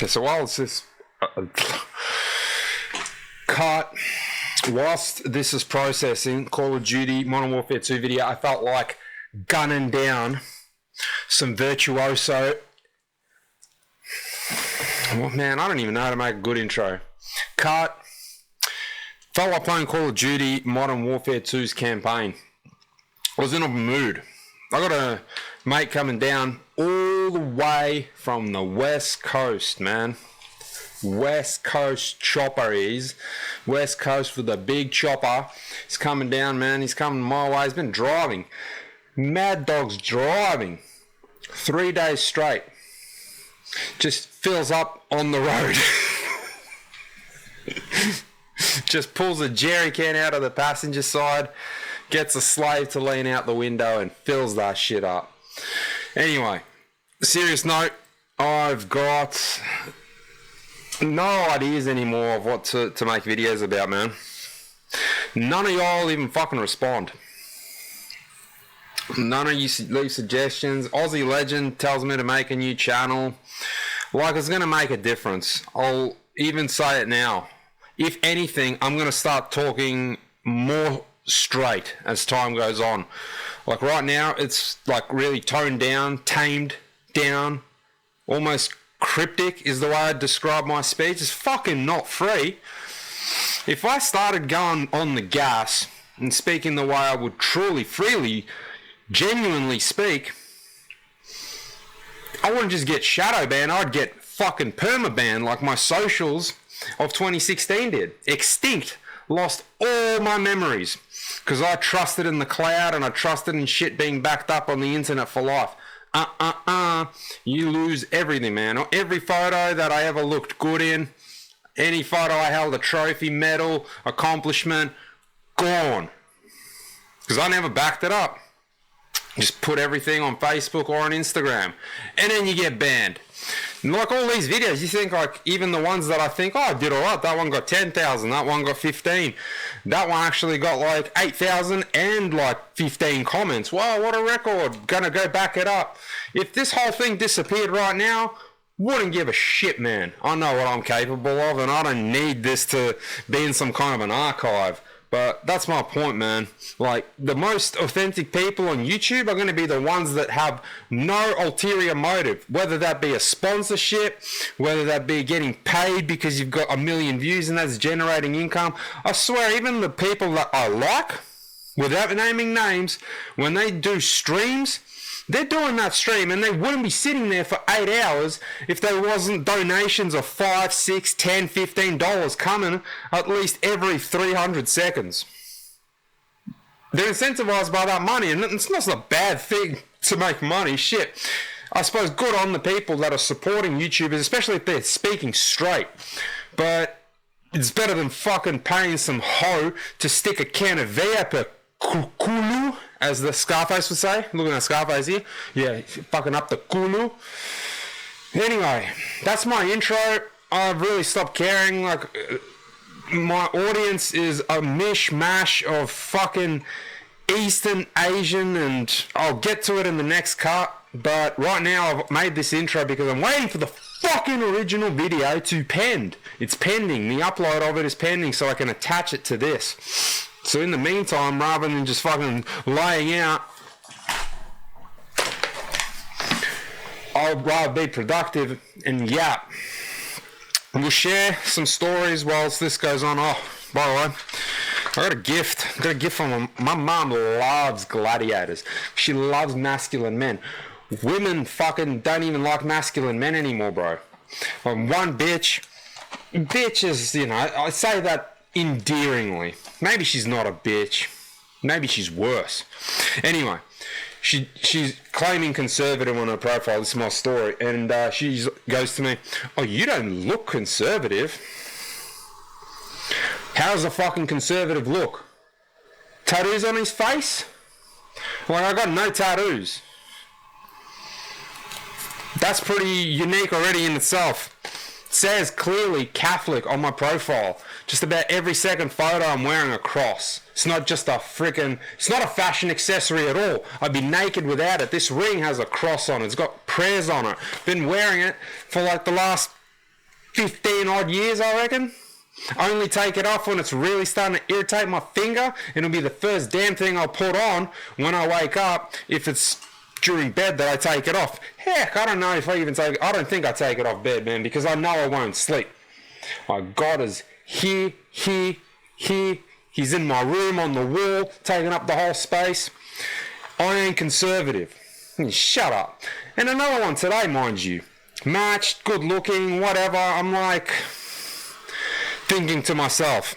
Okay, so while it's this cut, whilst this is processing Call of Duty Modern Warfare 2 video, I felt like gunning down some virtuoso. Well, man, I don't even know how to make a good intro. Cut. Felt like playing Call of Duty Modern Warfare 2's campaign. I was in a mood. I got a mate coming down all the way from the West Coast, man. West Coast chopper is. West Coast with a big chopper. He's coming down, man. He's coming my way. He's been driving. Mad Dog's driving. 3 days straight. Just fills up on the road. Just pulls a jerry can out of the passenger side. Gets a slave to lean out the window and fills that shit up. Anyway, serious note, I've got no ideas anymore of what to make videos about, man. None of y'all even fucking respond. None of you leave suggestions. Aussie Legend tells me to make a new channel. Like, it's going to make a difference. I'll even say it now. If anything, I'm going to start talking more straight as time goes on. Like right now, it's like really toned down, tamed down, almost cryptic is the way I'd describe my speech. It's fucking not free. If I started going on the gas and speaking the way I would truly, freely, genuinely speak, I wouldn't just get shadow banned, I'd get fucking perma banned like my socials of 2016 did. Extinct. Lost all my memories because I trusted in the cloud and I trusted in shit being backed up on the internet for life. You lose everything, man. Every photo that I ever looked good in, any photo I held a trophy, medal, accomplishment, gone. Because I never backed it up. Just put everything on Facebook or on Instagram. And then you get banned. And like all these videos, you think like even the ones that I think, oh, I did alright, that one got 10,000, that one got 15. That one actually got like 8,000 and like 15 comments. Wow, what a record. Gonna go back it up. If this whole thing disappeared right now, wouldn't give a shit, man. I know what I'm capable of and I don't need this to be in some kind of an archive. But that's my point, man. Like, the most authentic people on YouTube are going to be the ones that have no ulterior motive. Whether that be a sponsorship, whether that be getting paid because you've got 1 million views and that's generating income. I swear, even the people that I like, without naming names, when they do streams, they're doing that stream and they wouldn't be sitting there for 8 hours if there wasn't donations of $5, $6, $10, $15 coming at least every 300 seconds. They're incentivized by that money, and it's not a bad thing to make money. Shit. I suppose good on the people that are supporting YouTubers, especially if they're speaking straight. But it's better than fucking paying some hoe to stick a can of V up a kulu, as the Scarface would say. Look at that Scarface here. Yeah, fucking up the kulu. Anyway, that's my intro. I've really stopped caring. Like, my audience is a mishmash of fucking Eastern, Asian, and I'll get to it in the next cut. But right now, I've made this intro because I'm waiting for the fucking original video to pend. It's pending. The upload of it is pending, so I can attach it to this. So in the meantime, rather than just fucking laying out, I'd rather be productive and yap. We'll share some stories whilst this goes on. Oh, by the way, I got a gift. I got a gift from my mum. Loves gladiators. She loves masculine men. Women fucking don't even like masculine men anymore, bro. One bitch is, you know, I say that endearingly. Maybe she's not a bitch. Maybe she's worse. Anyway, she's claiming conservative on her profile. This is my story. And she goes to me, oh, you don't look conservative. How does a fucking conservative look? Tattoos on his face? Like, I got no tattoos. That's pretty unique already in itself. It says clearly Catholic on my profile. Just about every second photo I'm wearing a cross. It's not just a freaking, it's not a fashion accessory at all. I'd be naked without it. This ring has a cross on it. It's got prayers on it. Been wearing it for like the last 15 odd years, I reckon. Only take it off when it's really starting to irritate my finger. It'll be the first damn thing I'll put on when I wake up, if it's during bed that I take it off. Heck, I don't know if I even take it. I don't think I take it off bed, man, because I know I won't sleep. My God is here. He's in my room on the wall, taking up the whole space. I ain't conservative. Shut up. And another one today, mind you. Matched, good looking, whatever. I'm like, thinking to myself,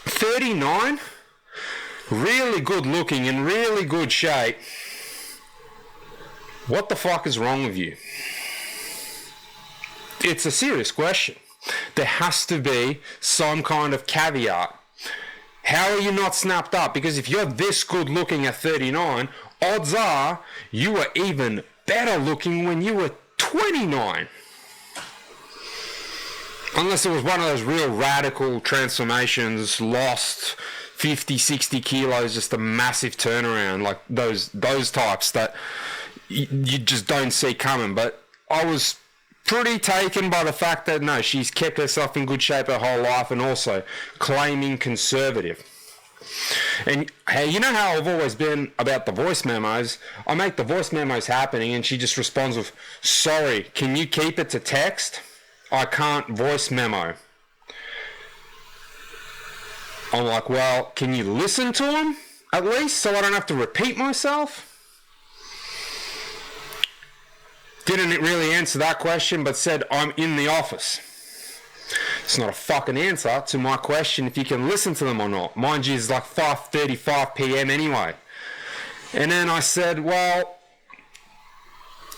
39, really good looking, in really good shape. What the fuck is wrong with you? It's a serious question. There has to be some kind of caveat. How are you not snapped up? Because if you're this good looking at 39, odds are you were even better looking when you were 29. Unless it was one of those real radical transformations, lost 50, 60 kilos, just a massive turnaround, like those types that you just don't see coming. But I was pretty taken by the fact that, no, she's kept herself in good shape her whole life, and also claiming conservative. And hey, you know how I've always been about the voice memos? I make the voice memos happening and she just responds with, sorry, can you keep it to text? I can't voice memo. I'm like, well, can you listen to them at least so I don't have to repeat myself? Didn't really answer that question, but said, I'm in the office. It's not a fucking answer to my question if you can listen to them or not. Mind you, it's like 5:35 p.m. anyway. And then I said, well,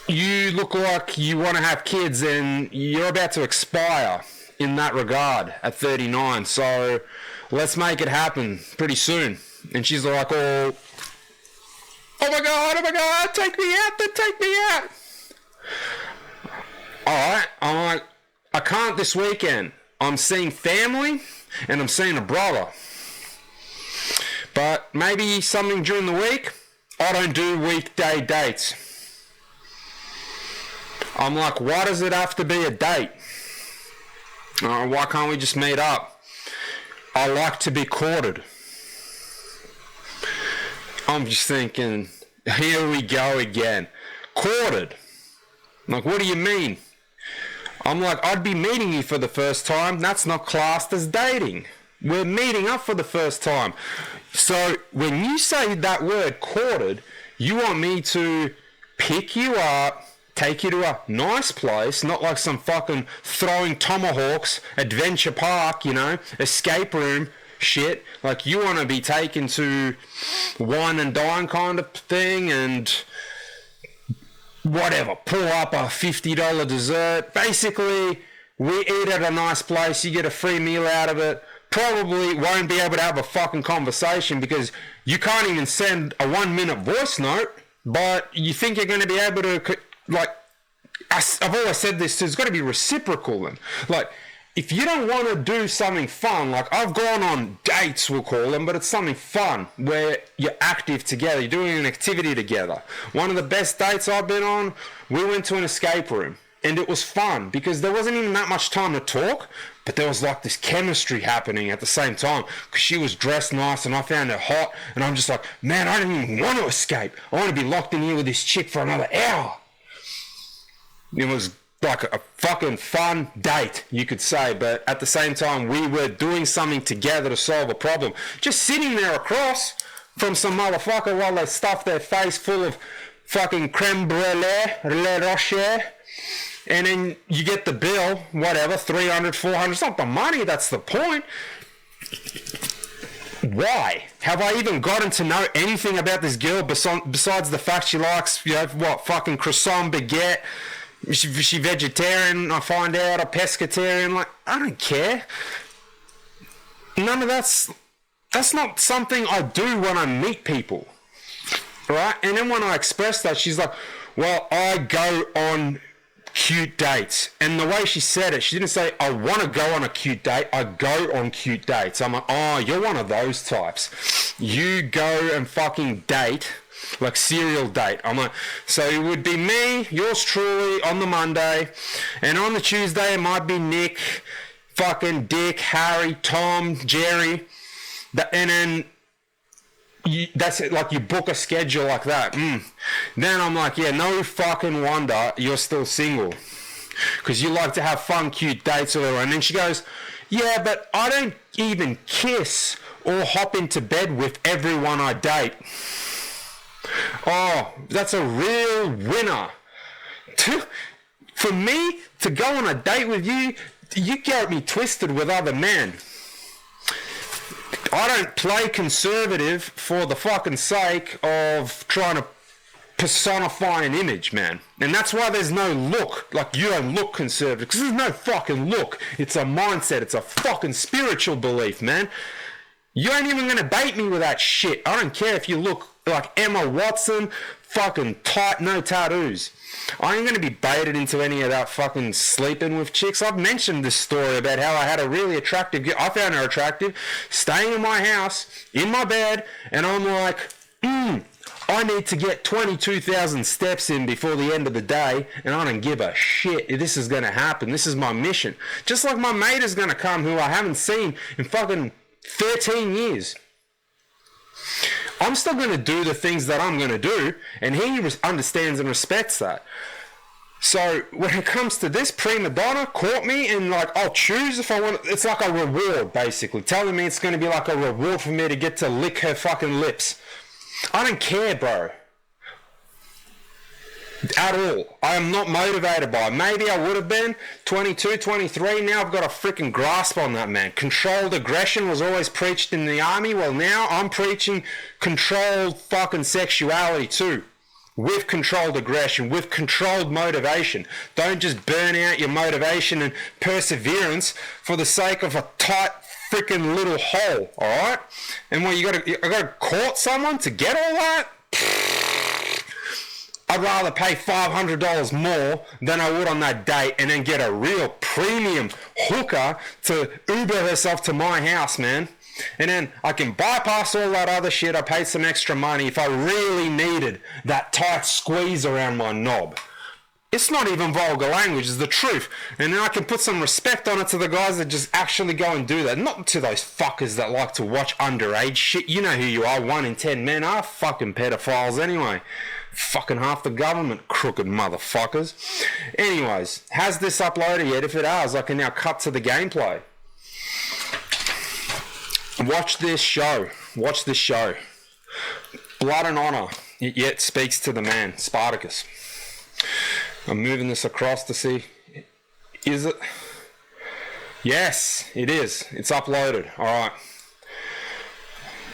you look like you want to have kids and you're about to expire in that regard at 39. So let's make it happen pretty soon. And she's like, oh my God, take me out. Alright, I'm like, I can't this weekend. I'm seeing family and I'm seeing a brother. But maybe something during the week. I don't do weekday dates. I'm like, why does it have to be a date? Why can't we just meet up? I like to be courted. I'm just thinking, here we go again. Courted. I'm like, what do you mean? I'm like, I'd be meeting you for the first time. That's not classed as dating. We're meeting up for the first time. So when you say that word courted, you want me to pick you up, take you to a nice place, not like some fucking throwing tomahawks, adventure park, you know, escape room shit. Like, you want to be taken to wine and dine kind of thing and whatever, pull up a $50 dessert. Basically, we eat at a nice place, you get a free meal out of it. Probably won't be able to have a fucking conversation because you can't even send a 1-minute voice note, but you think you're going to be able to, like, I've always said this, there's got to be reciprocal then. Like, if you don't want to do something fun, like I've gone on dates, we'll call them, but it's something fun where you're active together, you're doing an activity together. One of the best dates I've been on, we went to an escape room and it was fun because there wasn't even that much time to talk, but there was like this chemistry happening at the same time because she was dressed nice and I found her hot and I'm just like, man, I don't even want to escape. I want to be locked in here with this chick for another hour. It was like a fucking fun date, you could say, but at the same time, we were doing something together to solve a problem. Just sitting there across from some motherfucker while they stuff their face full of fucking creme brulee, Le Rocher, and then you get the bill, whatever, 300, 400, it's not the money, that's the point. Why? Have I even gotten to know anything about this girl besides the fact she likes, you know, what, fucking croissant baguette? She vegetarian, I find out, a pescatarian, like, I don't care. None of that's not something I do when I meet people, right? And then when I express that, she's like, well, I go on cute dates. And the way she said it, she didn't say, I want to go on a cute date, I go on cute dates. I'm like, oh, you're one of those types. You go and fucking date like serial date. I'm like, so it would be me, yours truly, on the Monday, and on the Tuesday it might be Nick, fucking Dick, Harry, Tom, Jerry, and then that's it, like you book a schedule like that. Then I'm like, yeah, no fucking wonder you're still single, because you like to have fun, cute dates or whatever. And then she goes, yeah, but I don't even kiss or hop into bed with everyone I date. Oh, that's a real winner. For me to go on a date with you, you get me twisted with other men. I don't play conservative for the fucking sake of trying to personify an image, man. And that's why there's no look. Like, you don't look conservative, because there's no fucking look. It's a mindset. It's a fucking spiritual belief, man. You ain't even gonna bait me with that shit. I don't care if you look like Emma Watson, fucking tight, no tattoos. I ain't gonna be baited into any of that fucking sleeping with chicks. I've mentioned this story about how I had a really attractive girl. I found her attractive, staying in my house, in my bed, and I'm like, I need to get 22,000 steps in before the end of the day, and I don't give a shit. This is gonna happen. This is my mission. Just like my mate is gonna come, who I haven't seen in fucking 13 years. I'm still going to do the things that I'm going to do, and he understands and respects that. So when it comes to this, prima donna caught me, and like, I'll choose if I want. It's like a reward, basically, telling me it's going to be like a reward for me to get to lick her fucking lips. I don't care, bro. At all. I am not motivated by it. Maybe I would have been 22, 23. Now I've got a freaking grasp on that, man. Controlled aggression was always preached in the army. Well, now I'm preaching controlled fucking sexuality too. With controlled aggression, with controlled motivation. Don't just burn out your motivation and perseverance for the sake of a tight freaking little hole, alright? I gotta court someone to get all that? I'd rather pay $500 more than I would on that date, and then get a real premium hooker to Uber herself to my house, man. And then I can bypass all that other shit. I paid some extra money if I really needed that tight squeeze around my knob. It's not even vulgar language, it's the truth. And then I can put some respect on it to the guys that just actually go and do that. Not to those fuckers that like to watch underage shit. You know who you are. 1 in 10 men are fucking pedophiles anyway. Fucking half the government, crooked motherfuckers. Anyways, has this uploaded yet? If it has, I can now cut to the gameplay. Watch this show. Watch this show. Blood and honor. It yet speaks to the man, Spartacus. I'm moving this across to see. Is it? Yes, it is. It's uploaded. All right.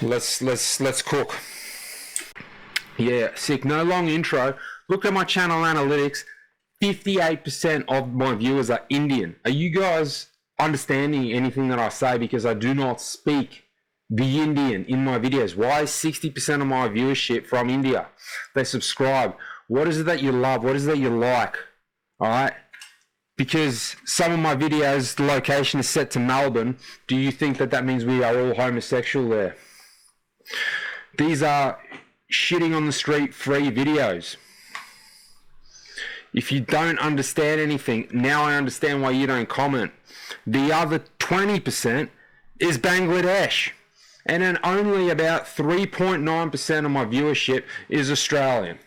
Let's cook. Yeah, sick. No long intro. Look at my channel analytics. 58% of my viewers are Indian. Are you guys understanding anything that I say? Because I do not speak the Indian in my videos. Why is 60% of my viewership from India? They subscribe. What is it that you love? What is it that you like? All right? Because some of my videos, the location is set to Melbourne. Do you think that that means we are all homosexual there? These are shitting on the street free videos. If you don't understand anything, now I understand why you don't comment. The other 20% is Bangladesh. And then only about 3.9% of my viewership is Australian.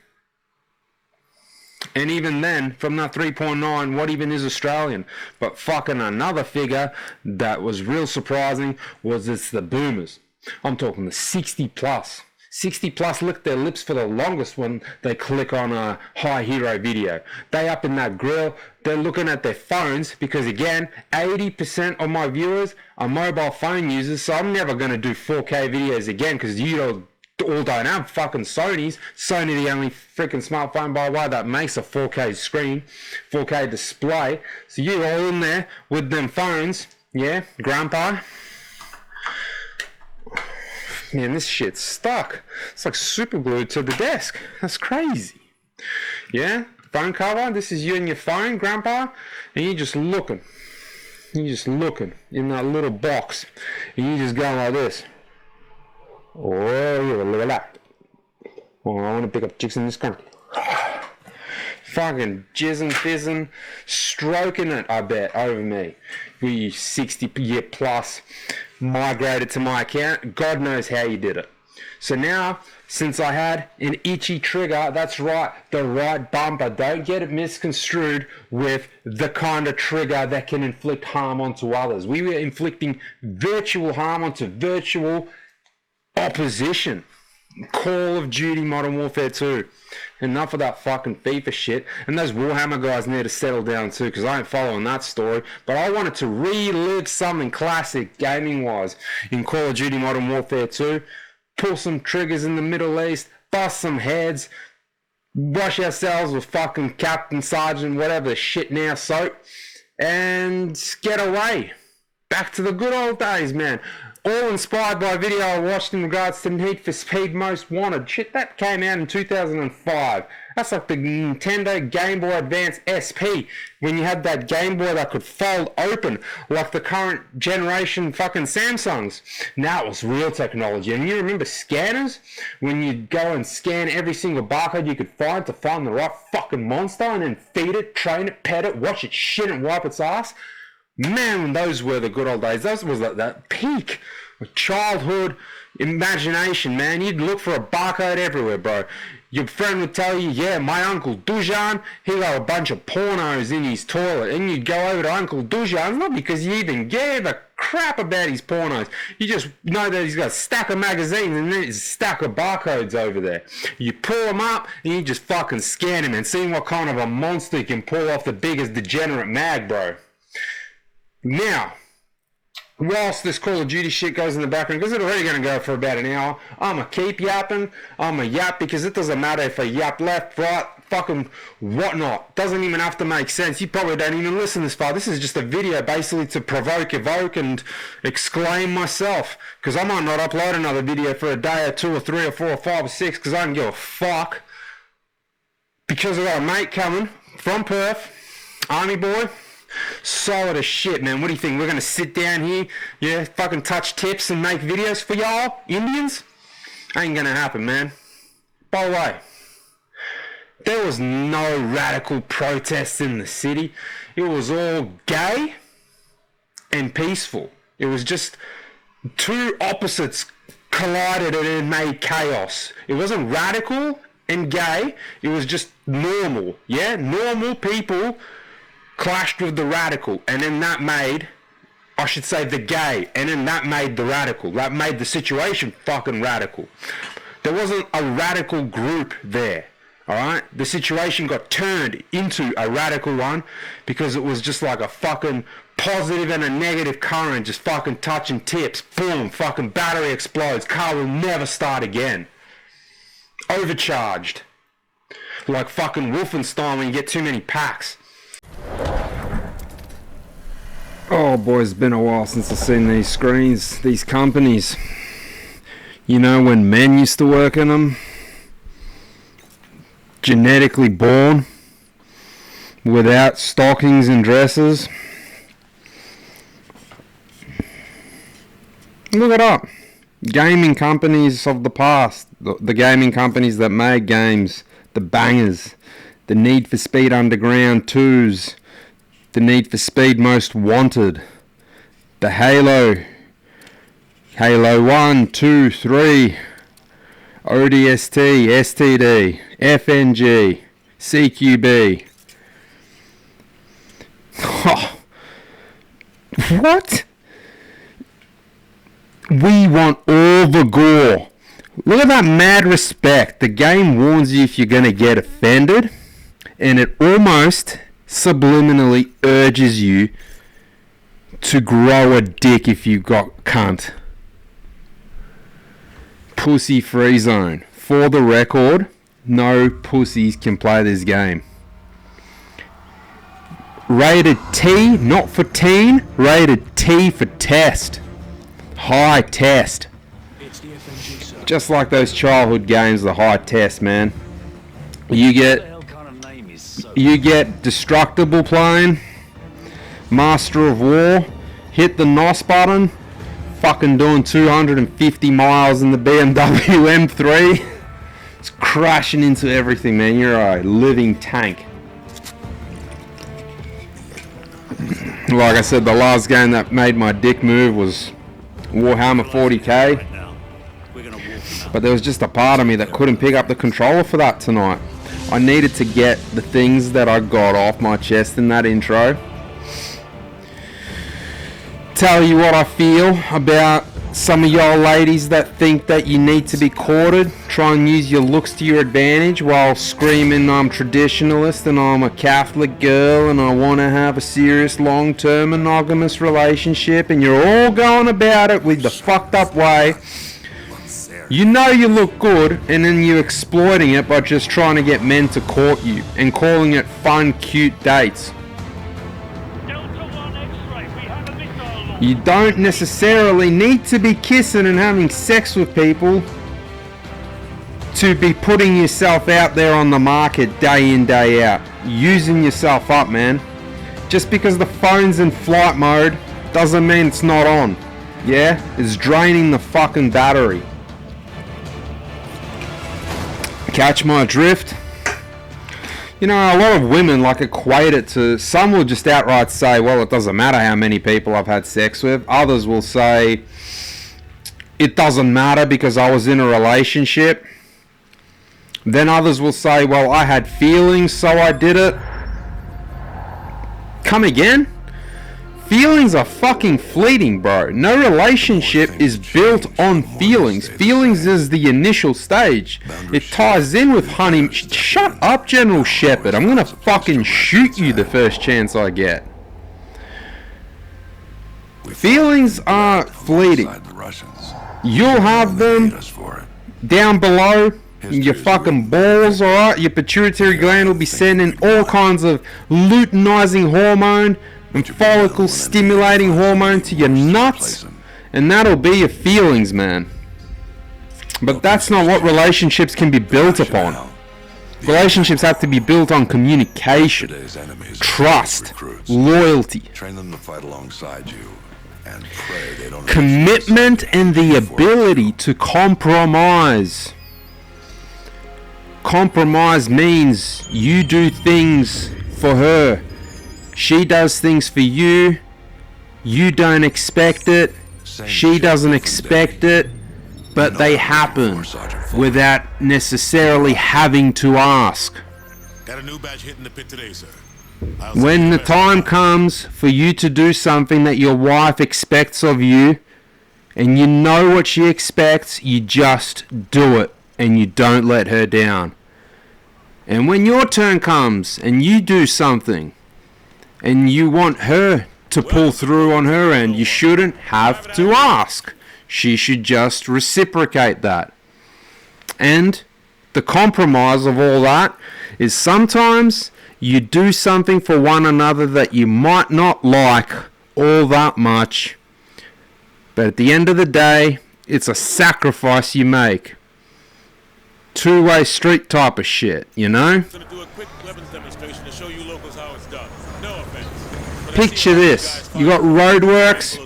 And even then, from that 3.9, what even is Australian? But fucking another figure that was real surprising was it's the boomers. I'm talking the 60 plus. 60 plus lick their lips for the longest when they click on a high hero video. They up in that grill, they're looking at their phones because again, 80% of my viewers are mobile phone users, so I'm never going to do 4K videos again because you all don't have fucking Sonys. Sony the only freaking smartphone by the way that makes a 4K screen, 4K display. So you're all in there with them phones, yeah, grandpa. Man, this shit's stuck. It's like super glued to the desk. That's crazy. Yeah? Phone cover. This is you and your phone, Grandpa. And you're just looking. You're just looking in that little box. And you just going like this. Oh, look at that. Oh, I want to pick up chicks in this country. Fucking jizzing, fizzing, stroking it, I bet, over me. We 60 year plus migrated to my account. God knows how you did it. So now, since I had an itchy trigger, that's right, the right bumper. Don't get it misconstrued with the kind of trigger that can inflict harm onto others. We were inflicting virtual harm onto virtual opposition. Call of Duty Modern Warfare 2. Enough of that fucking FIFA shit. And those Warhammer guys need to settle down too, because I ain't following that story. But I wanted to relive something classic gaming-wise in Call of Duty Modern Warfare 2. Pull some triggers in the Middle East, bust some heads, wash ourselves with fucking Captain, Sergeant, whatever the shit now soap, and get away. Back to the good old days, man. All inspired by a video I watched in regards to Need for Speed Most Wanted. Shit, that came out in 2005. That's like the Nintendo Game Boy Advance SP, when you had that Game Boy that could fold open like the current generation fucking Samsungs. Now it was real technology. And you remember scanners? When you'd go and scan every single barcode you could find to find the right fucking monster and then feed it, train it, pet it, watch it shit and wipe its ass. Man, those were the good old days. Those was like that peak of childhood imagination, man. You'd look for a barcode everywhere, bro. Your friend would tell you, yeah, my Uncle Dujan, he got a bunch of pornos in his toilet. And you'd go over to Uncle Dujan's, not because you even gave a crap about his pornos. You just know that he's got a stack of magazines and there's a stack of barcodes over there. You pull them up and you just fucking scan him and see what kind of a monster you can pull off the biggest degenerate mag, bro. Now, whilst this Call of Duty shit goes in the background, because it's already going to go for about an hour, I'm going to keep yapping. I'm going to yap because it doesn't matter if I yap left, right, fucking whatnot. Doesn't even have to make sense. You probably don't even listen this far. This is just a video basically to provoke, evoke, and exclaim myself. Because I might not upload another video for a day or two or three or four or five or six because I don't give a fuck. Because I got a mate coming from Perth, Army boy. Solid as shit, man. What do you think? We're going to sit down here, yeah, fucking touch tips and make videos for y'all, Indians? Ain't going to happen, man. By the way, there was no radical protests in the city. It was all gay and peaceful. It was just two opposites collided and it made chaos. It wasn't radical and gay. It was just normal, yeah? Normal people clashed with the radical, and then that made, I should say, the gay, and then that made the radical. That made the situation fucking radical. There wasn't a radical group there, alright? The situation got turned into a radical one because it was just like a fucking positive and a negative current just fucking touching tips. Boom, fucking battery explodes. Car will never start again. Overcharged. Like fucking Wolfenstein when you get too many packs. Oh boy, it's been a while since I've seen these screens, these companies. You know, when men used to work in them, genetically born, without stockings and dresses. Look it up. Gaming companies of the past, the gaming companies that made games, the bangers, the Need for Speed Underground 2s, the Need for Speed Most Wanted, the Halo 1, 2, 3, ODST, STD, FNG, CQB. Oh, what? We want all the gore. Look at that mad respect. The game warns you if you're going to get offended, and it almost subliminally urges you to grow a dick if you got cunt. Pussy free zone. For the record, no pussies can play this game. Rated T, not for teen, rated T for test. High test. Just like those childhood games, the high test, man. You get Destructible playing, Master of War, hit the NOS button, fucking doing 250 miles in the BMW M3, It's crashing into everything, man. You're a living tank. Like I said, the last game that made my dick move was Warhammer 40k. But there was just a part of me that couldn't pick up the controller for that tonight. I needed to get the things that I got off my chest in that intro. Tell you what I feel about some of y'all ladies that think that you need to be courted. Try and use your looks to your advantage while screaming I'm traditionalist and I'm a Catholic girl and I want to have a serious long-term monogamous relationship, and you're all going about it with the fucked up way. You know you look good, and then you're exploiting it by just trying to get men to court you and calling it fun, cute dates. You don't necessarily need to be kissing and having sex with people to be putting yourself out there on the market day in, day out. Using yourself up, man. Just because the phone's in flight mode doesn't mean it's not on. Yeah? It's draining the fucking battery. Catch my drift? You know, a lot of women like equate it to, some will just outright say, well, it doesn't matter how many people I've had sex with. Others will say, it doesn't matter because I was in a relationship. Then others will say, well, I had feelings, so I did it. Come again? Feelings are fucking fleeting, bro. No relationship is built on feelings. Feelings is the initial stage. It ties in with honey. Shut up, General Shepard. I'm gonna fucking shoot you the first chance I get. Feelings are fleeting. You'll have them down below your fucking balls, alright? Your pituitary gland will be sending all kinds of luteinizing hormone and follicle stimulating hormone to your nuts, and that'll be your feelings, man. But that's not what relationships can be built upon. Relationships have to be built on communication, trust, loyalty, commitment, and the ability to compromise. Compromise means you do things for her, she does things for you. You don't expect it, she doesn't expect it, but they happen without necessarily having to ask. Got a new batch hitting the pit today, sir. When the time comes for you to do something that your wife expects of you, and you know what she expects, you just do it, and you don't let her down. And when your turn comes, and you do something, and you want her to pull through on her end, you shouldn't have to ask. She should just reciprocate that. And the compromise of all that is sometimes you do something for one another that you might not like all that much, but at the end of the day, it's a sacrifice you make. Two-way street type of shit, you know? Picture this. You got roadworks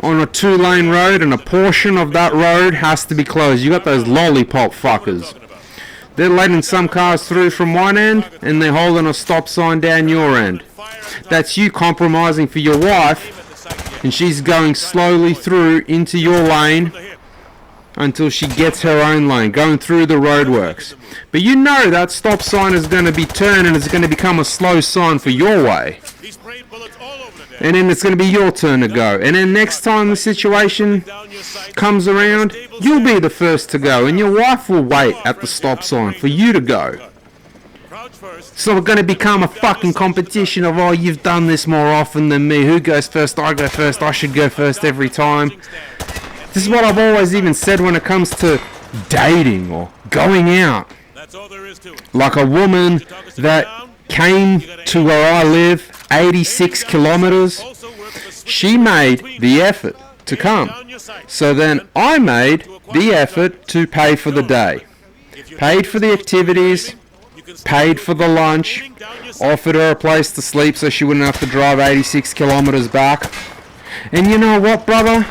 on a 2-lane road, and a portion of that road has to be closed. You got those lollipop fuckers. They're letting some cars through from one end, and they're holding a stop sign down your end. That's you compromising for your wife, and she's going slowly through into your lane until she gets her own lane, going through the roadworks. But you know that stop sign is going to be turned, and it's going to become a slow sign for your way. And then it's going to be your turn to go. And then next time the situation comes around, you'll be the first to go, and your wife will wait at the stop sign for you to go. So we're going to become a fucking competition of, oh, you've done this more often than me. Who goes first? I go first. I should go first every time. This is what I've always even said when it comes to dating or going out. Like a woman that came to where I live, 86 kilometers, she made the effort to come. So then I made the effort to pay for the day. Paid for the activities, paid for the lunch, offered her a place to sleep so she wouldn't have to drive 86 kilometers back. And you know what, brother?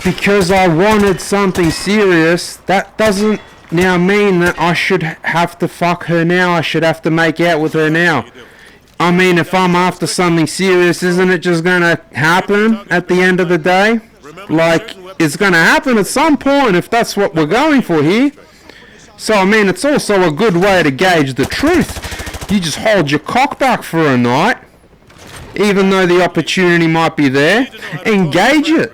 Because I wanted something serious, that doesn't now mean that I should have to fuck her now? I should have to make out with her now? I mean, if I'm after something serious, isn't it just gonna happen at the end of the day? Like, it's gonna happen at some point if that's what we're going for here. So, I mean, it's also a good way to gauge the truth. You just hold your cock back for a night, even though the opportunity might be there, engage it.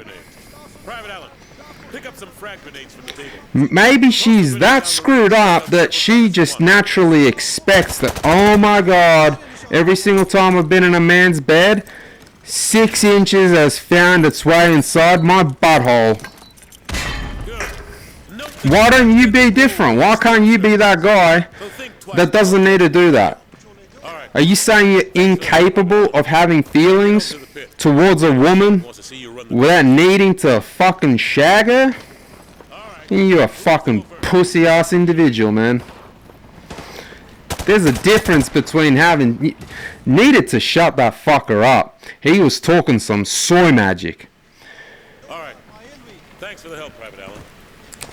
Maybe she's that screwed up that she just naturally expects that, oh my god, every single time I've been in a man's bed, 6 inches has found its way inside my butthole. Why don't you be different? Why can't you be that guy that doesn't need to do that? Are you saying you're incapable of having feelings towards a woman without needing to fucking shag her? You're a fucking pussy ass individual, man. There's a difference between having needed to shut that fucker up. He was talking some soy magic. Alright. Thanks for the help, Private Allen.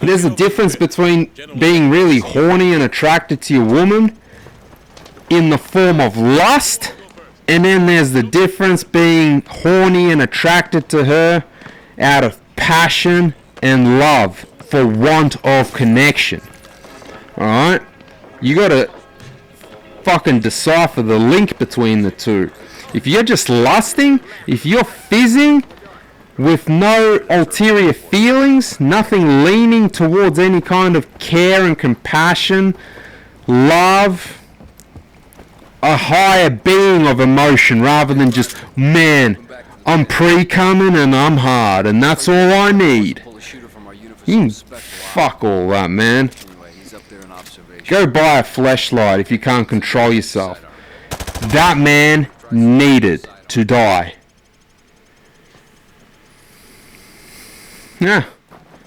There's a difference between being really horny and attracted to your woman in the form of lust, and then there's the difference being horny and attracted to her out of passion and love for want of connection. Alright? You gotta fucking decipher the link between the two. If you're just lusting, if you're fizzing with no ulterior feelings, nothing leaning towards any kind of care and compassion, love, a higher being of emotion rather than just, man, I'm pre-coming and I'm hard and that's all I need. You can fuck all that, man. Go buy a fleshlight if you can't control yourself. That man needed to die. Yeah,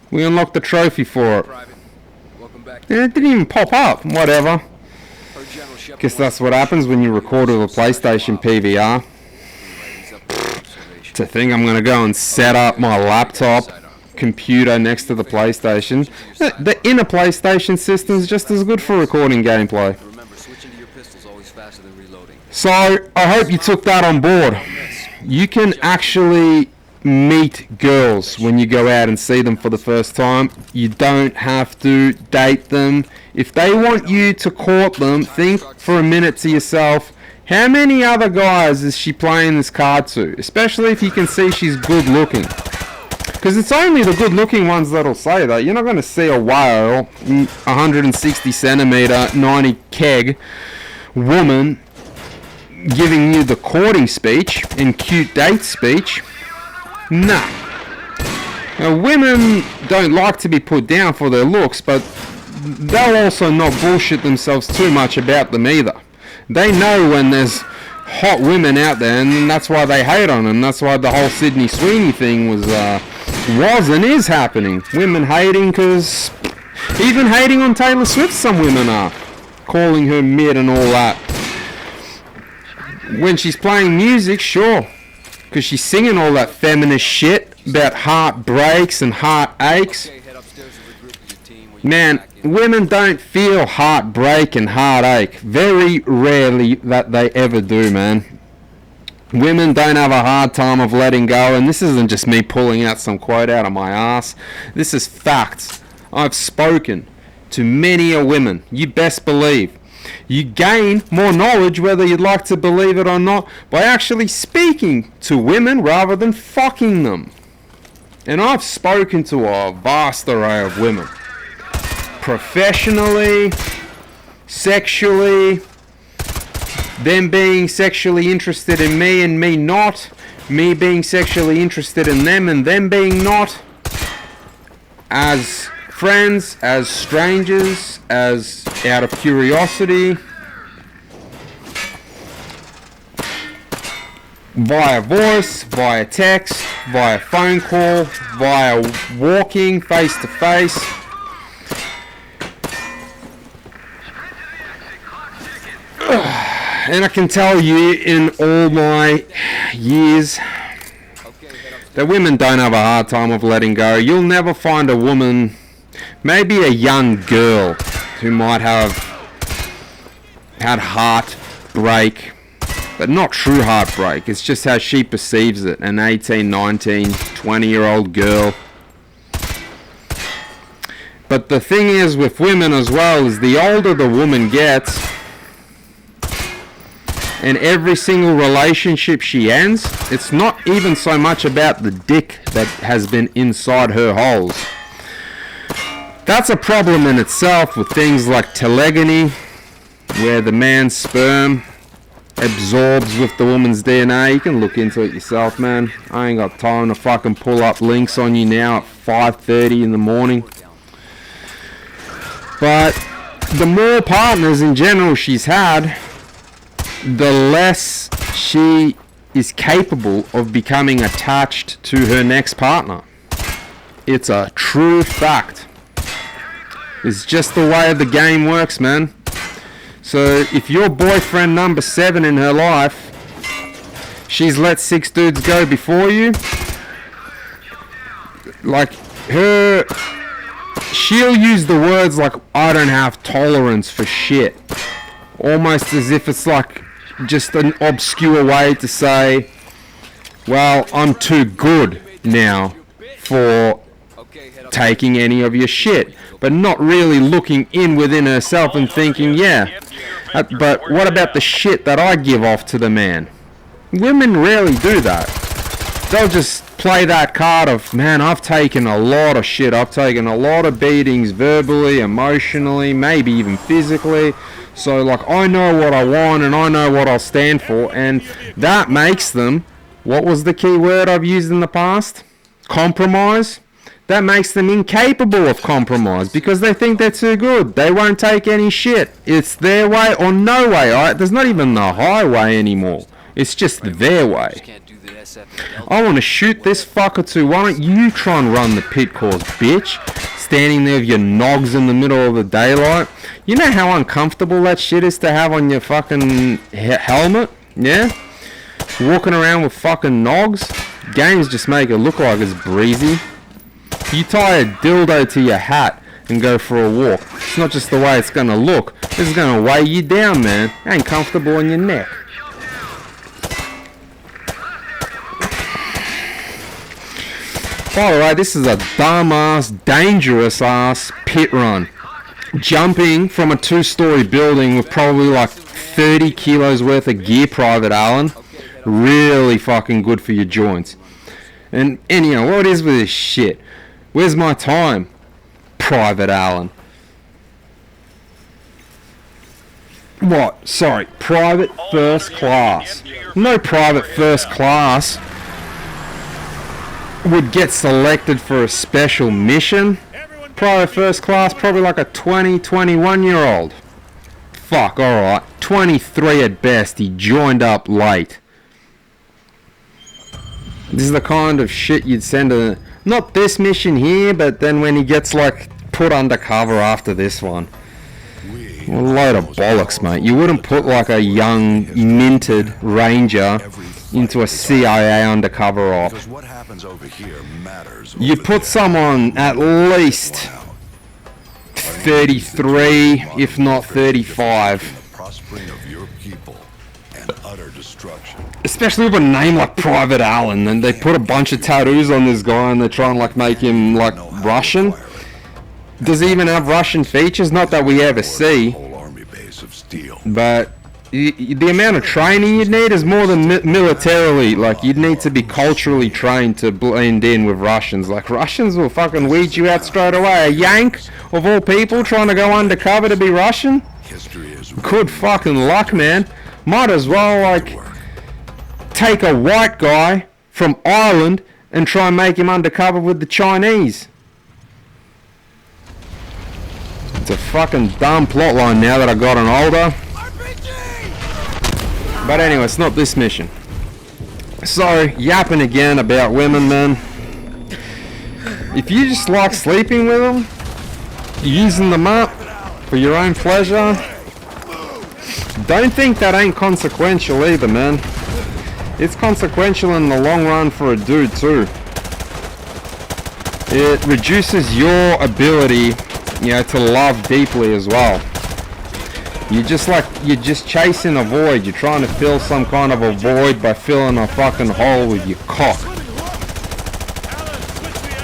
we unlocked the trophy for it. Yeah, it didn't even pop up. Whatever. Guess that's what happens when you record with a PlayStation PVR. To think I'm going to go and set up my laptop computer next to the PlayStation. The inner PlayStation system is just as good for recording gameplay. So I hope you took that on board. You can actually meet girls when you go out and see them for the first time. You don't have to date them. If they want you to court them, think for a minute to yourself, how many other guys is she playing this card to? Especially if you can see she's good looking. Because it's only the good looking ones that'll say that. You're not going to see a whale, 160 centimeter, 90 keg woman giving you the courting speech and cute date speech. Nah. Now, women don't like to be put down for their looks, but they'll also not bullshit themselves too much about them either. They know when there's hot women out there, and that's why they hate on them. That's why the whole Sydney Sweeney thing was and is happening. Women hating, because even hating on Taylor Swift, some women are calling her mid and all that. When she's playing music, sure, because she's singing all that feminist shit about heartbreaks and heartaches. Man, women don't feel heartbreak and heartache. Very rarely that they ever do, man. Women don't have a hard time of letting go, and this isn't just me pulling out some quote out of my ass. This is facts. I've spoken to many a women. You best believe. You gain more knowledge, whether you'd like to believe it or not, by actually speaking to women rather than fucking them. And I've spoken to a vast array of women. Professionally, sexually, them being sexually interested in me and me not, me being sexually interested in them and them being not, as friends, as strangers, as out of curiosity, via voice, via text, via phone call, via walking face to face. And I can tell you, in all my years, that women don't have a hard time of letting go. You'll never find a woman Maybe a young girl who might have had heartbreak, but not true heartbreak. It's just how she perceives it. An 18, 19, 20-year-old girl. But the thing is with women as well is the older the woman gets, and every single relationship she ends, it's not even so much about the dick that has been inside her holes. That's a problem in itself with things like telegony, where the man's sperm absorbs with the woman's DNA. You can look into it yourself, man. I ain't got time to fucking pull up links on you now at 5:30 in the morning. But the more partners in general she's had, the less she is capable of becoming attached to her next partner. It's a true fact. It's just the way the game works, man. So if your boyfriend number 7 in her life, she's let 6 dudes go before you, like her, she'll use the words like, I don't have tolerance for shit. Almost as if it's like just an obscure way to say, well, I'm too good now for taking any of your shit. But not really looking in within herself and thinking, yeah, but what about the shit that I give off to the man? Women rarely do that. They'll just play that card of, man, I've taken a lot of shit. I've taken a lot of beatings verbally, emotionally, maybe even physically. So, like, I know what I want and I know what I'll stand for. And that makes them, what was the key word I've used in the past? Compromise. That makes them incapable of compromise because they think they're too good. They won't take any shit. It's their way or no way. Alright? There's not even the highway anymore. It's just their way. I want to shoot this fucker too. Why don't you try and run the pit course, bitch? Standing there with your nogs in the middle of the daylight. You know how uncomfortable that shit is to have on your fucking helmet? Yeah? Walking around with fucking nogs? Games just make it look like it's breezy. You tie a dildo to your hat and go for a walk. It's not just the way it's going to look. This is going to weigh you down, man. It ain't comfortable on your neck. By the way, this is a dumb-ass, dangerous-ass pit run. Jumping from a 2-story building with probably like 30 kilos worth of gear, Private Allen. Really fucking good for your joints. And you know, what is with this shit? Where's my time, Private Allen? What? Sorry, private first class. No private first class would get selected for a special mission. Private first class, probably like a 20, 21-year-old. Fuck, alright. 23 at best, he joined up late. This is the kind of shit you'd send a... Not this mission here, but then when he gets, like, put undercover after this one. A load of bollocks, mate. You wouldn't put, like, a young, minted ranger into a CIA undercover op. You'd put someone at least 33, if not 35. Especially with a name like Private Allen, and they put a bunch of tattoos on this guy and they try and like make him like Russian. Does he even have Russian features? Not that we ever see. But the amount of training you'd need is more than militarily. Like, you'd need to be culturally trained to blend in with Russians. Like, Russians will fucking weed you out straight away. A Yank, of all people, trying to go undercover to be Russian? Good fucking luck, man. Might as well, like, take a white guy from Ireland and try and make him undercover with the Chinese. It's a fucking dumb plotline now that I gotten older. But anyway, it's not this mission. So, yapping again about women, man. If you just like sleeping with them, using them up for your own pleasure, don't think that ain't consequential either, man. It's consequential in the long run for a dude too. it reduces your ability, you know, to love deeply as well. You're just chasing a void. You're trying to fill some kind of a void by filling a fucking hole with your cock.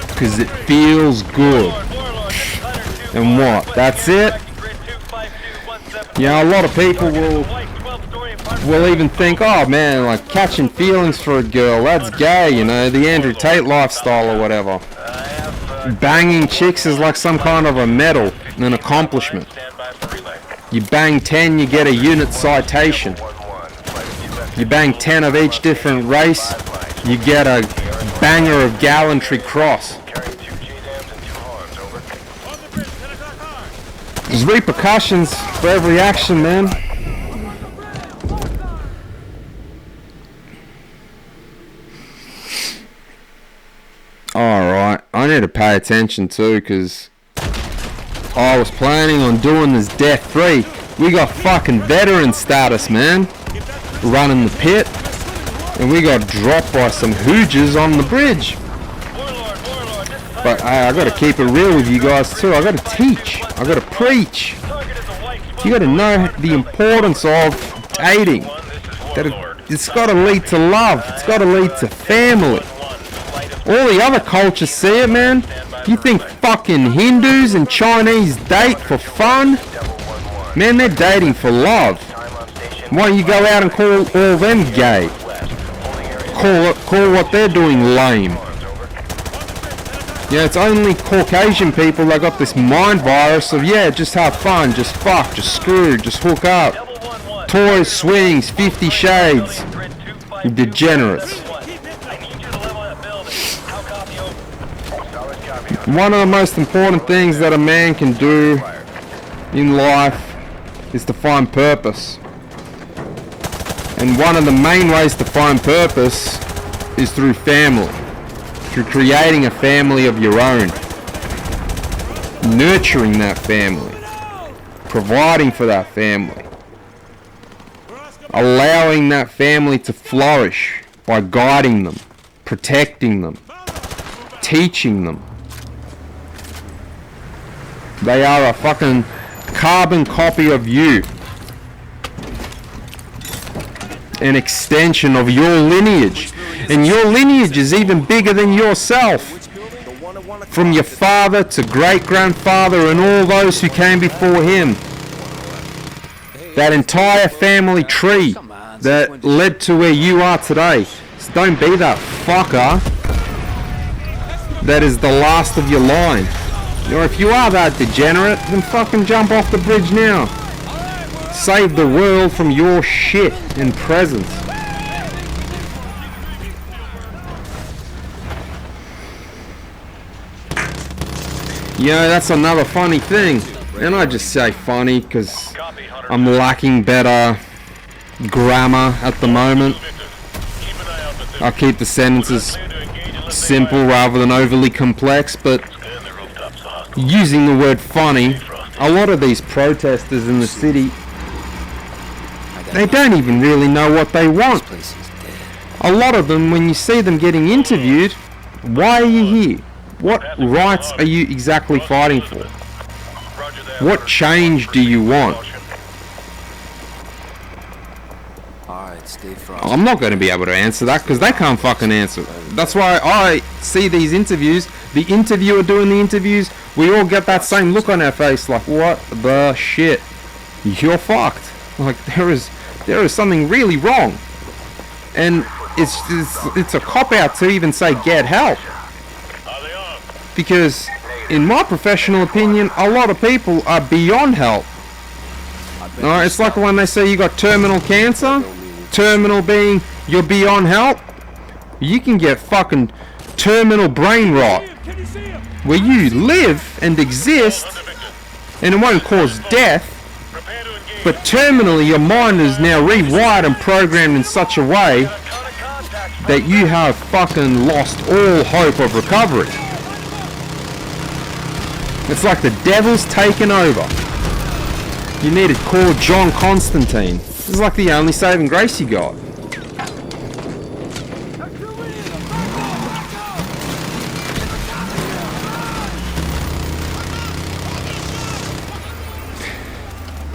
Because it feels good. And what? That's it? You know, a lot of people will even think, oh man, like catching feelings for a girl, that's gay, you know, the Andrew Tate lifestyle or whatever. Banging chicks is like some kind of a medal, an accomplishment. You bang 10, you get a unit citation. You bang 10 of each different race, you get a banger of gallantry cross. There's repercussions for every action, man. Alright, I need to pay attention too, because I was planning on doing this death-free. We got fucking veteran status, man. Running the pit. And we got dropped by some hooges on the bridge. But I gotta keep it real with you guys too. I gotta teach. I gotta preach. You gotta know the importance of dating. It's gotta lead to love. It's gotta lead to family. All the other cultures see it, man. You think fucking Hindus and Chinese date for fun? Man, they're dating for love. Why don't you go out and call all them gay? Call what they're doing lame. Yeah, it's only Caucasian people that got this mind virus of, yeah, just have fun, just fuck, just screw, just hook up. Toys, swings, 50 Shades. You degenerates. One of the most important things that a man can do in life is to find purpose. And one of the main ways to find purpose is through family. Through creating a family of your own. Nurturing that family. Providing for that family. Allowing that family to flourish by guiding them, protecting them, teaching them. They are a fucking carbon copy of you. An extension of your lineage. And your lineage is even bigger than yourself. From your father to great-grandfather and all those who came before him. That entire family tree that led to where you are today. So don't be that fucker that is the last of your line. Or if you are that degenerate, then fucking jump off the bridge now. Save the world from your shit and presence. You know, that's another funny thing. And I just say funny because I'm lacking better grammar at the moment. I'll keep the sentences simple rather than overly complex, but using the word funny, a lot of these protesters in the city, they don't even really know what they want. A lot of them, when you see them getting interviewed, why are you here? What rights are you exactly fighting for? What change do you want? I'm not going to be able to answer that because they can't fucking answer. That's why I see these interviews, the interviewer doing the interviews, we all get that same look on our face like, what the shit? You're fucked. Like, there is something really wrong. And it's a cop-out to even say get help. Because, in my professional opinion, a lot of people are beyond help. Alright, it's like when they say you got terminal cancer. Terminal being you're beyond help. You can get fucking terminal brain rot. Where you live and exist, and it won't cause death. But terminally, your mind is now rewired and programmed in such a way that you have fucking lost all hope of recovery. It's like the devil's taken over. You need to call John Constantine. This is like the only saving grace you got.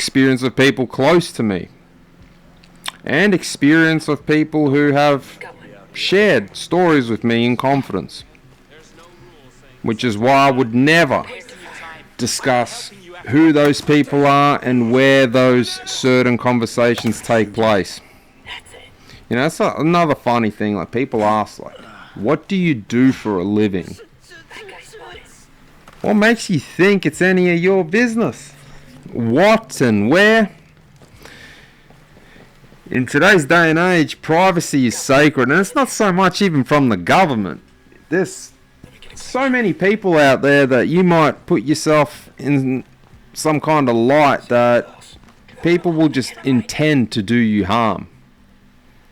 experience of people close to me, and experience of people who have shared stories with me in confidence, which is why I would never discuss who those people are and where those certain conversations take place. You know, that's another funny thing. Like, people ask, like, what do you do for a living? What makes you think it's any of your business? What and where? In today's day and age, privacy is sacred, and it's not so much even from the government. There's so many people out there that you might put yourself in some kind of light that people will just intend to do you harm.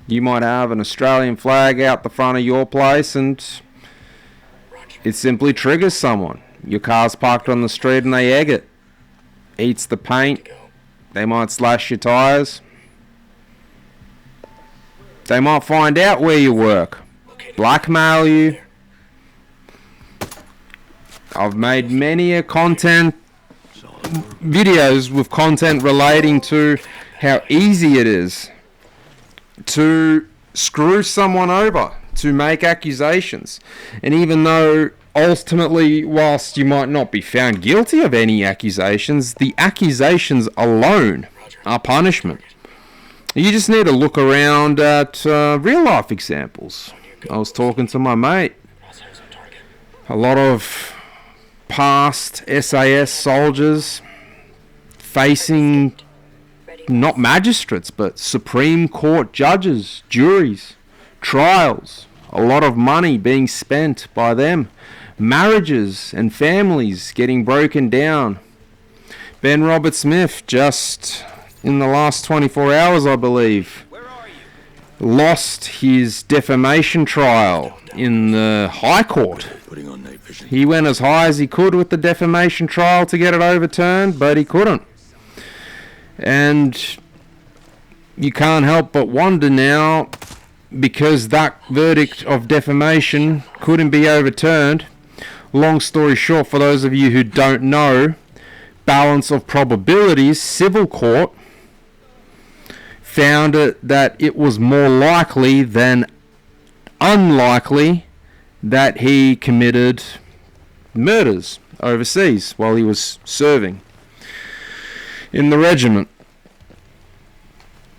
You might have an Australian flag out the front of your place and it simply triggers someone. Your car's parked on the street and they egg it. Eats the paint. They might slash your tyres. They might find out where you work. Blackmail you. I've made many a content videos with content relating to how easy it is to screw someone over, to make accusations. And even though ultimately, whilst you might not be found guilty of any accusations, the accusations alone are punishment. You just need to look around at real life examples. I was talking to my mate. A lot of past SAS soldiers facing not magistrates but Supreme Court judges, juries, trials, a lot of money being spent by them, marriages and families getting broken down. Ben Robert Smith, just in the last 24 hours I believe, lost his defamation trial in the High Court. He went as high as he could with the defamation trial to get it overturned, but he couldn't. And you can't help but wonder now, because that verdict of defamation couldn't be overturned. Long story short, for those of you who don't know, balance of probabilities, civil court found that it was more likely than unlikely that he committed murders overseas while he was serving in the regiment.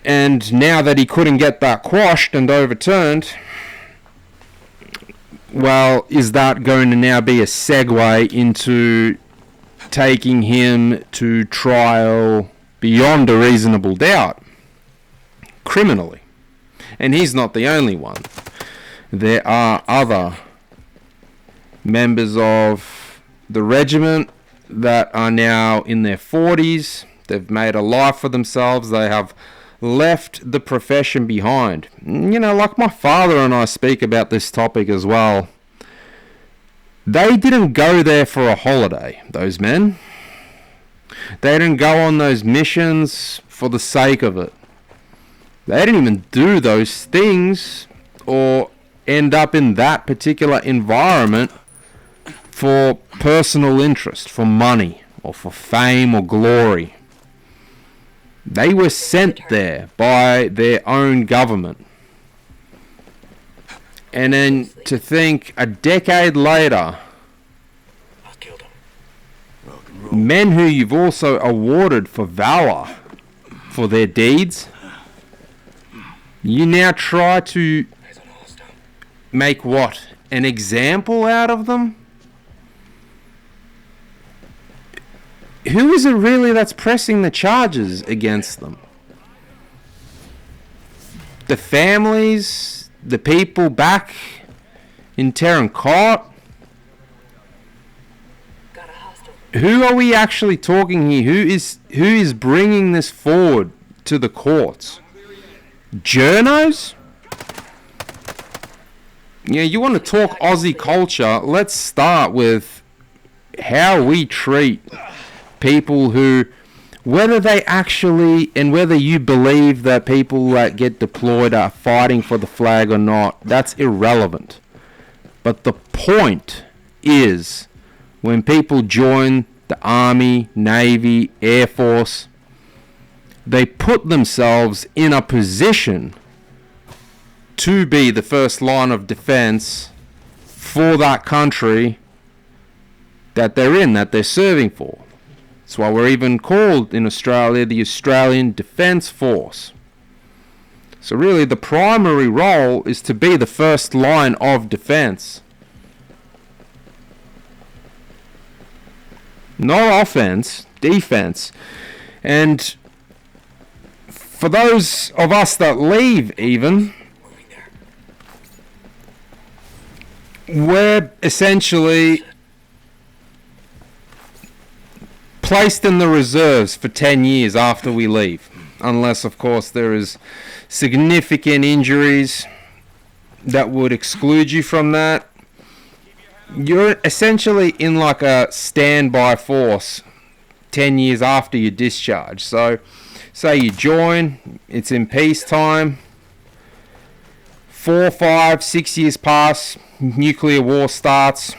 And now that he couldn't get that quashed and overturned, well, is that going to now be a segue into taking him to trial beyond a reasonable doubt, criminally? And he's not the only one. There are other members of the regiment that are now in their 40s. They've made a life for themselves. They have left the profession behind. You know, like my father and I speak about this topic as well. They didn't go there for a holiday, those men. They didn't go on those missions for the sake of it. They didn't even do those things or end up in that particular environment for personal interest, for money, or for fame or glory. They were sent there by their own government. And then to think a decade later, men who you've also awarded for valor for their deeds, you now try to make what? An example out of them? Who is it really that's pressing the charges against them? The families, the people back in Terrancott? Who are we actually talking here? Who is bringing this forward to the courts? Journos? Yeah, you want to talk Aussie culture? Let's start with how we treat people who, whether they actually, and whether you believe that people that get deployed are fighting for the flag or not, that's irrelevant. But the point is, when people join the Army, Navy, Air Force, they put themselves in a position to be the first line of defense for that country that they're in, that they're serving for. That's why we're even called in Australia the Australian Defence Force. So really the primary role is to be the first line of defense. Not offense, defense. And for those of us that leave even, we're essentially placed in the reserves for 10 years after we leave. Unless, of course, there is significant injuries that would exclude you from that. You're essentially in like a standby force 10 years after your discharge. So, say you join, it's in peacetime, 4, 5, 6 years pass, nuclear war starts,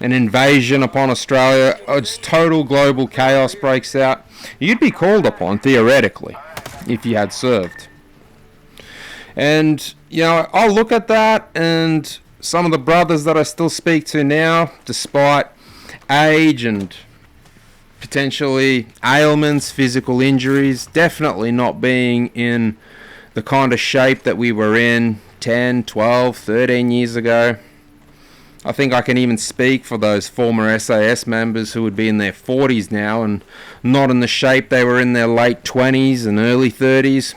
an invasion upon Australia, it's total global chaos breaks out. You'd be called upon, theoretically, if you had served. And, you know, I'll look at that, and some of the brothers that I still speak to now, despite age and potentially ailments, physical injuries, definitely not being in the kind of shape that we were in 10, 12, 13 years ago. I think I can even speak for those former SAS members who would be in their 40s now and not in the shape they were in their late 20s and early 30s.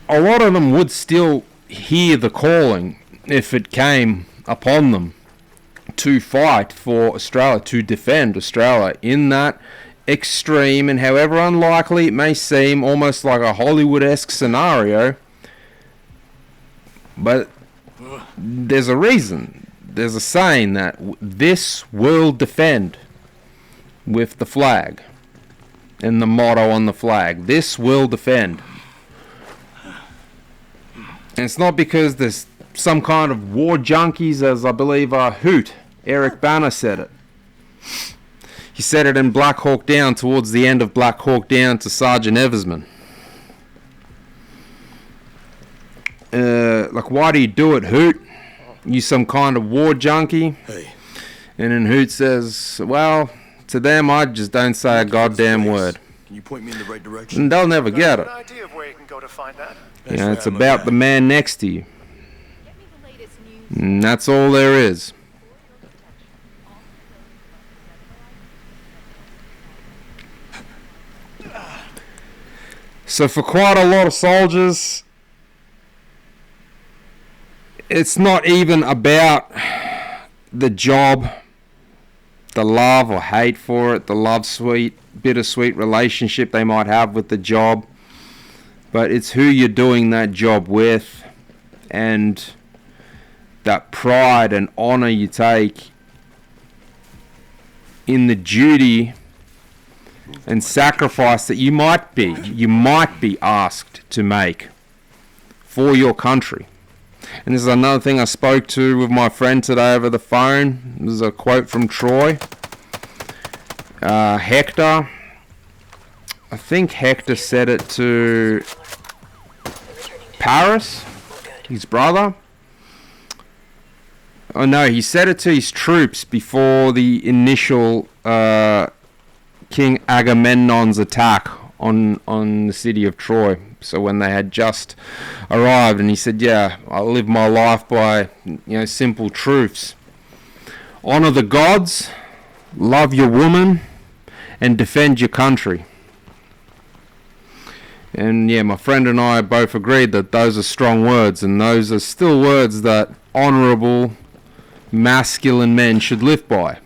A lot of them would still hear the calling if it came upon them to fight for Australia, to defend Australia in that extreme and however unlikely it may seem, almost like a Hollywood-esque scenario. But there's a reason. There's a saying that this will defend with the flag and the motto on the flag. This will defend. And it's not because there's some kind of war junkies, as I believe Hoot, Eric Banner, said it. He said it in Black Hawk Down, towards the end of Black Hawk Down, to Sergeant Eversman. Like, why do you do it, Hoot? You some kind of war junkie? Hey. And then Hoot says, well, to them I just don't say a goddamn word. Can you point me in the right direction? And they'll never get it. An idea of where you can go to find that? You know, it's about the man next to you. And that's all there is. So for quite a lot of soldiers, it's not even about the job, the love or hate for it, the love-sweet, bittersweet relationship they might have with the job, but it's who you're doing that job with and that pride and honor you take in the duty and sacrifice that you might be asked to make for your country. And this is another thing I spoke to with my friend today over the phone. This is a quote from Troy. Hector, I think Hector said it to Paris, his brother. Oh no, he said it to his troops before the initial King Agamemnon's attack on the city of Troy. So when they had just arrived, and he said, yeah, I live my life by, simple truths. Honor the gods, love your woman, and defend your country. And yeah, my friend and I both agreed that those are strong words, and those are still words that honorable, masculine men should live by.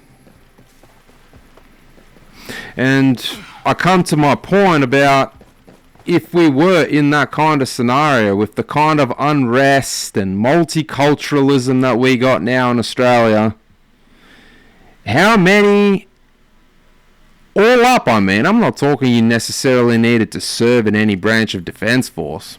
And I come to my point about, if we were in that kind of scenario with the kind of unrest and multiculturalism that we got now in Australia, how many, all up, I'm not talking you necessarily needed to serve in any branch of Defence Force.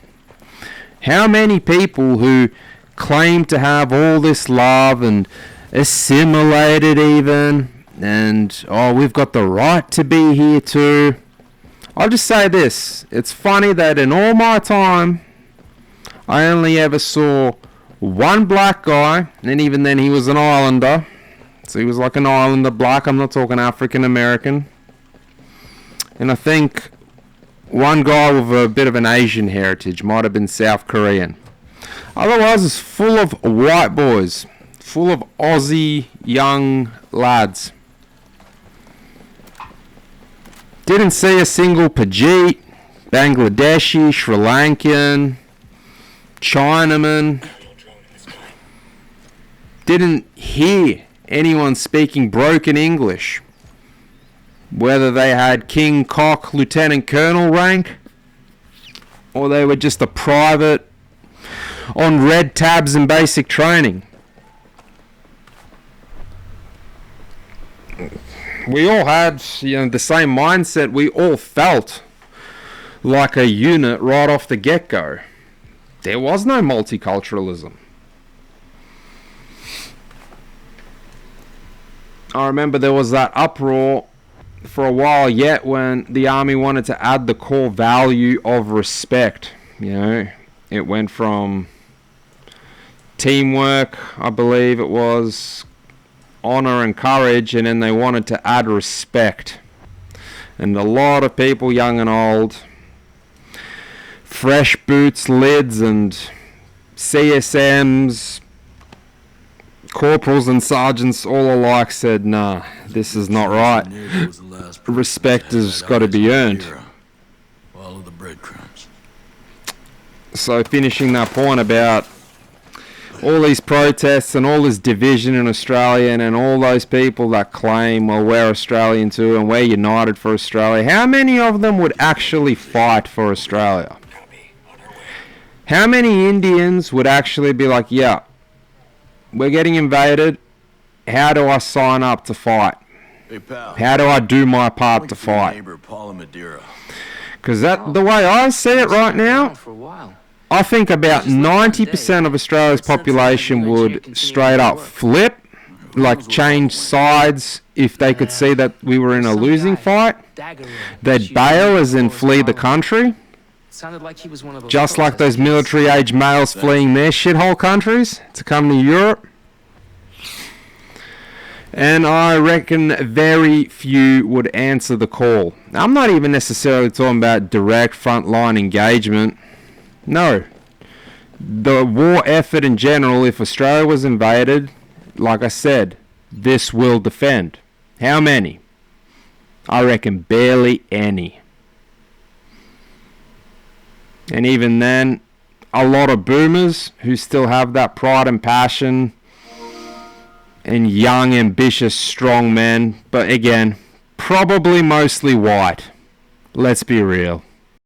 How many people who claim to have all this love and assimilated even, And, oh, we've got the right to be here too. I'll just say this. It's funny that in all my time, I only ever saw one black guy, and even then he was an islander. So he was like an islander black. I'm not talking African American. And I think one guy with a bit of an Asian heritage, might have been South Korean. Otherwise, it's full of white boys, full of Aussie young lads. Didn't see a single Pajit, Bangladeshi, Sri Lankan, Chinaman. Didn't hear anyone speaking broken English. Whether they had King, Cock, Lieutenant Colonel rank, or they were just a private on red tabs and basic training. We all had, the same mindset. We all felt like a unit right off the get-go. There was no multiculturalism. I remember there was that uproar for a while yet when the army wanted to add the core value of respect. It went from teamwork, I believe it was, honor and courage, and then they wanted to add respect. And a lot of people, young and old, fresh boots, lids, and CSMs, corporals and sergeants all alike said, nah, this is not right. Respect has got to be earned. Follow the breadcrumbs. So finishing that point about all these protests and all this division in Australia, and all those people that claim, well, we're Australian too and we're united for Australia. How many of them would actually fight for Australia? How many Indians would actually be like, yeah, we're getting invaded. How do I sign up to fight? Hey, pal. How do I do my part to fight? Because the way I see it right now, I think about 90% of Australia's population would straight up flip, like change sides if they could see that we were in a losing fight. They'd bail, as in flee the country. Just like those military-age males fleeing their shithole countries to come to Europe. And I reckon very few would answer the call. I'm not even necessarily talking about direct frontline engagement. No. The war effort in general, if Australia was invaded, like I said, this will defend. How many? I reckon barely any. And even then, a lot of boomers who still have that pride and passion, and young, ambitious, strong men. But again, probably mostly white. Let's be real.